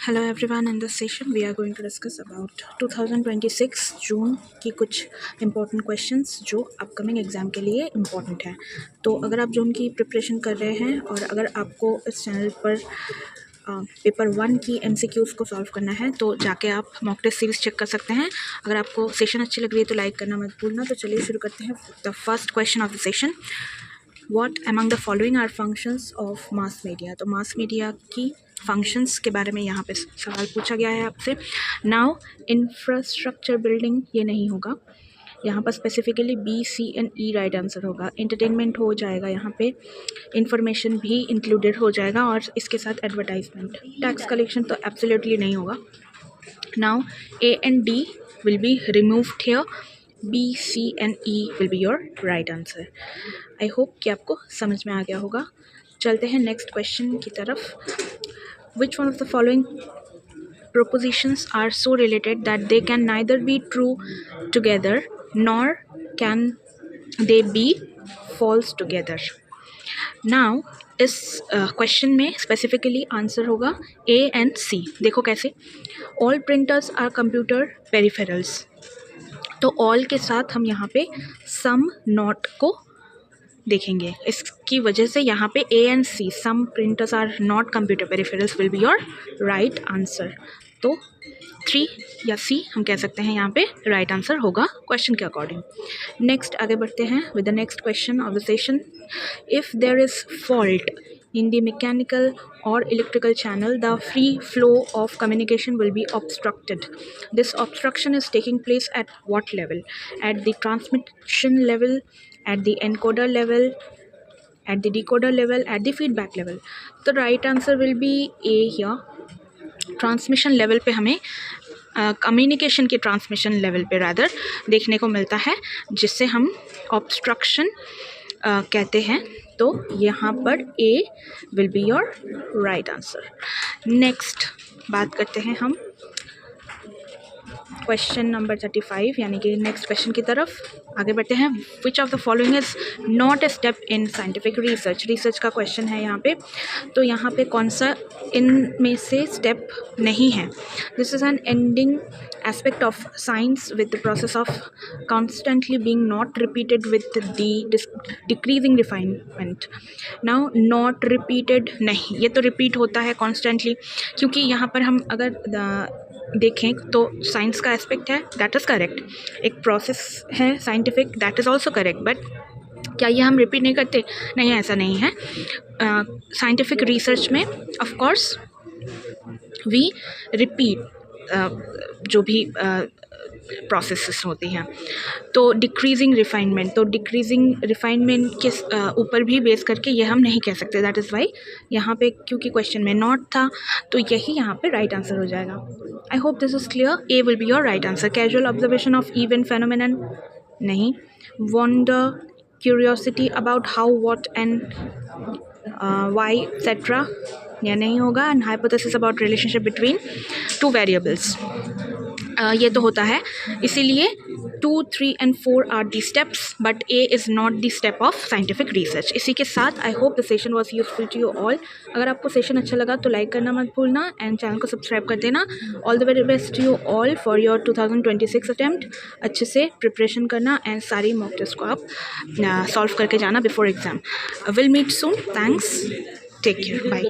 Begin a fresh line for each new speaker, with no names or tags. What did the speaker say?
Hello everyone, in this session we are going to discuss about 2026 June की कुछ important questions जो upcoming exam के लिए important हैं। तो अगर आप जून की प्रिपरेशन कर रहे हैं और अगर आपको इस चैनल पर पेपर 1 की MCQs को सॉल्व करना है तो जाके आप मॉक टेस्ट सीरीज चेक कर सकते हैं। अगर आपको सेशन अच्छी लग रही है तो लाइक करना मत भूलना। तो चलिए शुरू करते हैं the first question of the session. What among the following are functions of mass media? तो मास मीडिया की फंक्शंस के बारे में यहाँ पे सवाल पूछा गया है आपसे। नाउ इंफ्रास्ट्रक्चर बिल्डिंग ये नहीं होगा, यहाँ पर specifically B, C and E right answer होगा। एंटरटेनमेंट हो जाएगा, यहाँ पे इंफॉर्मेशन भी इंक्लूडेड हो जाएगा और इसके साथ एडवर्टाइजमेंट। टैक्स कलेक्शन तो एब्सोल्युटली नहीं होगा। Now A and D will be removed here. B, C and E will be your right answer. I hope कि आपको समझ में आ गया होगा। चलते हैं नेक्स्ट क्वेश्चन की तरफ। Which one of the following propositions are so related that they can neither be true together nor can they be false together? Now इस क्वेश्चन में स्पेसिफिकली आंसर होगा A and C। देखो कैसे, all printers are computer peripherals। तो all के साथ हम यहाँ पे सम नॉट को देखेंगे, इसकी वजह से यहाँ पे A and C some printers are not computer peripherals will be your right answer. तो 3 या C हम कह सकते हैं यहाँ पे राइट आंसर होगा क्वेश्चन के अकॉर्डिंग। नेक्स्ट आगे बढ़ते हैं with the next question of the session. If there is fault in the mechanical or electrical channel, the free flow of communication will be obstructed. This obstruction is taking place at what level? At the transmission level, at the encoder level, at the decoder level, at the feedback level. The right answer will be A here. Transmission level पे हमें communication के transmission level पे rather देखने को मिलता है, जिससे हम ऑब्स्ट्रक्शन कहते हैं। तो यहाँ पर A will be your right answer. Next बात करते हैं हम क्वेश्चन नंबर 35 यानी कि नेक्स्ट क्वेश्चन की तरफ आगे बढ़ते हैं। Which of the following is not a step in scientific research? Research का क्वेश्चन है यहाँ पे। तो यहाँ पे कौन सा इनमें से स्टेप नहीं है? This is an ending aspect of science with the process of constantly being not repeated with the decreasing refinement. Now not repeated नहीं, ये तो repeat होता है constantly, क्योंकि यहाँ पर हम अगर देखें तो साइंस का एस्पेक्ट है, दैट इज़ करेक्ट। एक प्रोसेस है scientific, that is also correct. But क्या ये हम रिपीट नहीं करते? नहीं, ऐसा नहीं है। साइंटिफिक रिसर्च में ऑफ कोर्स वी रिपीट जो भी प्रोसेसेस होती हैं। तो डिक्रीजिंग रिफाइनमेंट, तो डिक्रीजिंग रिफाइनमेंट के ऊपर भी बेस करके ये हम नहीं कह सकते। दैट इज़ वाई यहाँ पे, क्योंकि क्वेश्चन में नॉट था तो यही यहाँ पे राइट आंसर हो जाएगा। I hope this is clear. A will be your right answer. Casual observation of event phenomenon नहीं। Wonder, curiosity about how, what and why etcetera यह नहीं होगा। And hypothesis about relationship between two variables ये तो होता है। इसीलिए 2, 3 and 4 are the steps, but A is not the step of scientific research. इसी के साथ I hope the session was useful to you all. अगर आपको सेशन अच्छा लगा तो लाइक करना मत भूलना एंड चैनल को सब्सक्राइब कर देना। All the very best to you all for your 2026 attempt. अच्छे से प्रिपरेशन करना एंड सारी मॉक टेस्ट को आप सॉल्व करके जाना before exam. Will meet soon. Thanks, take care, bye.